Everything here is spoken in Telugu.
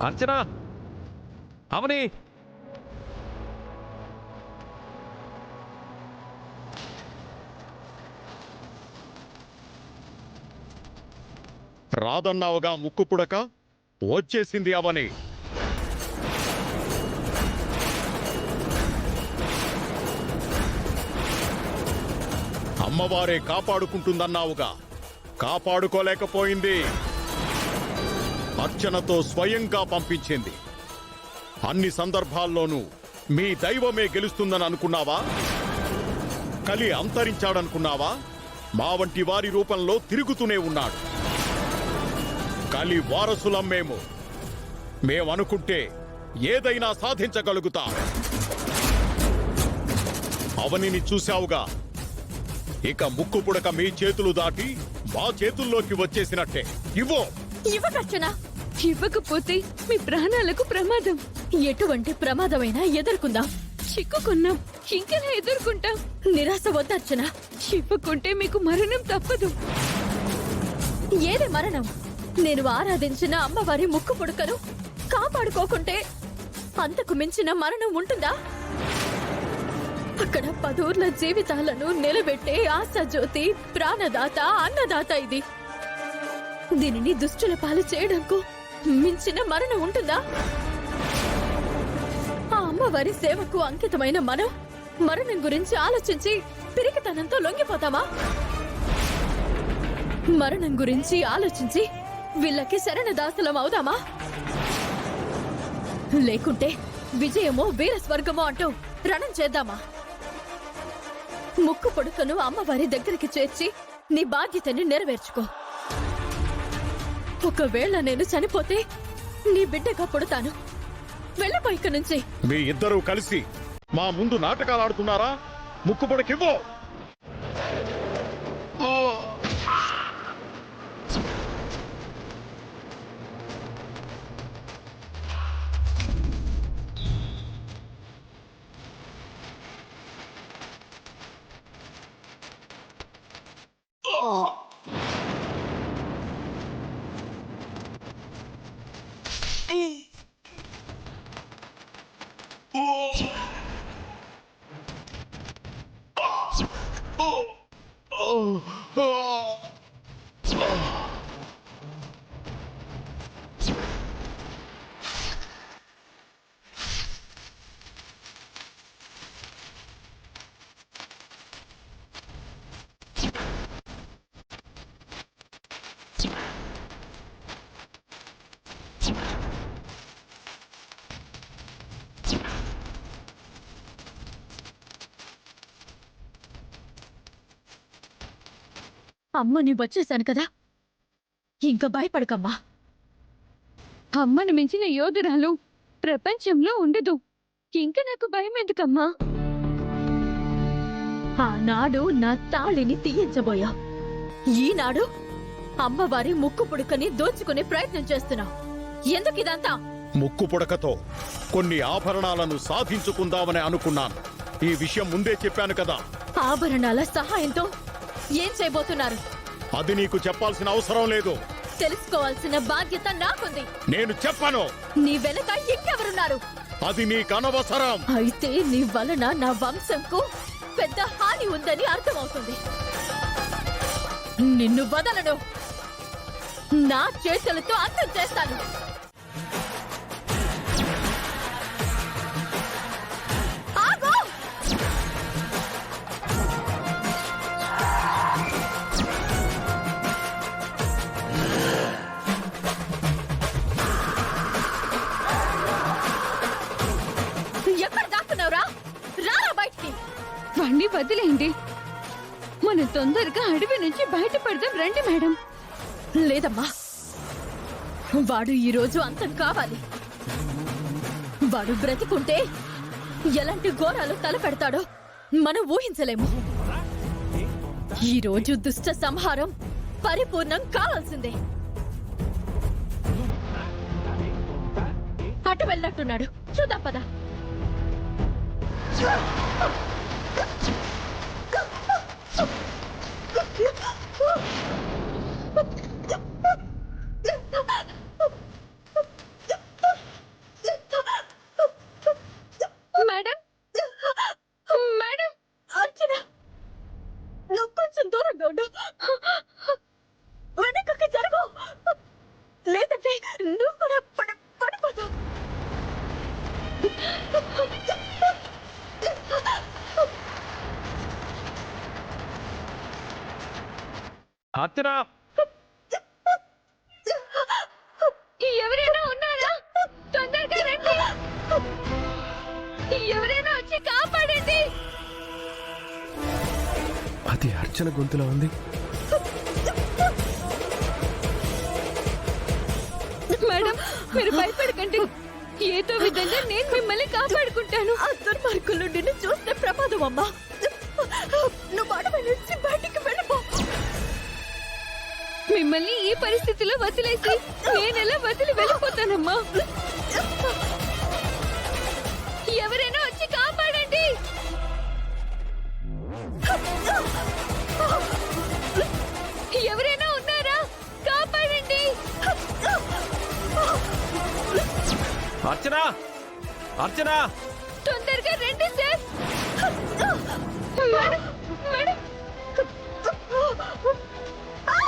అర్చన, అవని, రాదన్నావుగా ముక్కు పుడక, వచ్చేసింది అవని. అమ్మవారే కాపాడుకుంటుందన్నావుగా, కాపాడుకోలేకపోయింది. అర్చనతో స్వయంగా పంపించింది. అన్ని సందర్భాల్లోనూ మీ దైవమే గెలుస్తుందని అనుకున్నావా? కలి అంతరించాడనుకున్నావా? మా వంటి వారి రూపంలో తిరుగుతూనే ఉన్నాడు. కలి వారసులం మేమనుకుంటే ఏదైనా సాధించగలుగుతాం. అవనిని చూశావుగా, ఇక ముక్కు పుడక మీ చేతులు దాటి మా చేతుల్లోకి వచ్చేసినట్టే. ఇవ్వకర్చన, ఇవ్వకపోతే మీ ప్రాణాలకు ప్రమాదం. ఎటువంటి ప్రమాదమైనా ఎదుర్కొందాం. చిక్కుకున్నాం, ఇంకెలా ఎదుర్కొంటాం? నిరాశ వద్దర్చన. ఇవ్వకుంటే మీకు మరణం తప్పదు. ఏది మరణం? నేను ఆరాధించిన అమ్మవారి ముక్కు పుడకను కాపాడుకోకుంటే అంతకు మించిన మరణం ఉంటుందా? అక్కడ 10 ఊర్ల జీవితాలను నిలబెట్టే ఆశాజ్యోతి, ప్రాణదాత, అన్నదాత ఇది. దీనిని దుష్టుల పాలు చేయడంకు మించిన మరణం ఉంటుందా? ఆ అమ్మవారి సేవకు అంకితమైన మనం మరణం గురించి ఆలోచించి పిరికితనంతో లొంగిపోతామా? మరణం గురించి ఆలోచించి వీళ్ళకి శరణదాసులం అవుదామా? లేకుంటే విజయమో వీర స్వర్గమో అంటూ రణం చేద్దామా? ముక్కు పొడుకను అమ్మవారి దగ్గరికి చేర్చి నీ బాధ్యతని నెరవేర్చుకో. ఒకవేళ నేను చనిపోతే నీ బిడ్డగా పుడతాను. వెళ్ళిపో ఇక్కడి నుంచి. మీ ఇద్దరూ కలిసి మా ముందు నాటకాలు ఆడుతున్నారా? ముక్కు పొడకివ్వు. అమ్మని వచ్చేసాను కదా, ఇంకా భయపడకమ్మా. అమ్మని మించిన యోధురాలు ప్రపంచంలో ఉండదు. ఇంక నాకు భయం ఎందుకమ్మా? ఆనాడు నా తాళిని తీయించబోయా. ఈనాడు అమ్మవారి ముక్కు పుడకని దోచుకునే ప్రయత్నం చేస్తున్నావు. ఎందుకు ఇదంతా? ముక్కు పుడకతో కొన్ని ఆభరణాలను సాధించుకుందామని అనుకున్నాను. ఈ విషయం ముందే చెప్పాను కదా. ఆభరణాల సహాయంతో ఏం చేయబోతున్నారు? అది నీకు చెప్పాల్సిన అవసరం లేదు. తెలుసుకోవాల్సిన బాధ్యత నాకుంది. నేను చెప్పను. నీ వెనక ఇంకెవరున్నారు? అది నీకనవసరం. అయితే నీ వలన నా వంశంకు పెద్ద హాని ఉందని అర్థమవుతుంది. నిన్ను వదలను. నా చేతులతో అంతం చేస్తాను. ఆగు! ఎక్కడ దాక్కున్నావురా? రారా బయటికి. వాణ్ణి వదిలేండి. మనం తొందరగా అడవి నుంచి బయటపడదాం రండి మేడం. లేదమ్మా, వాడు ఈరోజు అంతం కావాలి. వాడు బ్రతికుంటే ఎలాంటి ఘోరాలు తలపెడతాడో మనం ఊహించలేము. ఈరోజు దుష్ట సంహారం పరిపూర్ణం కావాల్సిందే. అటు వెళ్ళినట్టున్నాడు, చూద్దాం పద. అర్చన ఎవరైనా ఉన్నారా? తొందరగా రండి. ఎవరైనా వచ్చి కాపాడండి. అది అర్చన గొంతులో ఉంది. మేడం, మీరు భయపడకండి. ఏదో విధంగా నేను మిమ్మల్ని కాపాడుకుంటాను. ఆ దుర్మార్గులు నిన్ను చూస్తే ప్రమాదం అమ్మా. నువ్వు అడవి నుంచి బయటికి వెళ్ళిపో. మిమ్మల్ని ఈ పరిస్థితిలో వదిలేసి నేనెలా వదిలి వెళ్ళిపోతానమ్మా? ఎవరైనా వచ్చి కాపాడండి. ఎవరైనా ఉన్నారా? కాపాడండి. అర్చన అర్చన తొందరగా రండి సార్. Madam, madam. ఆ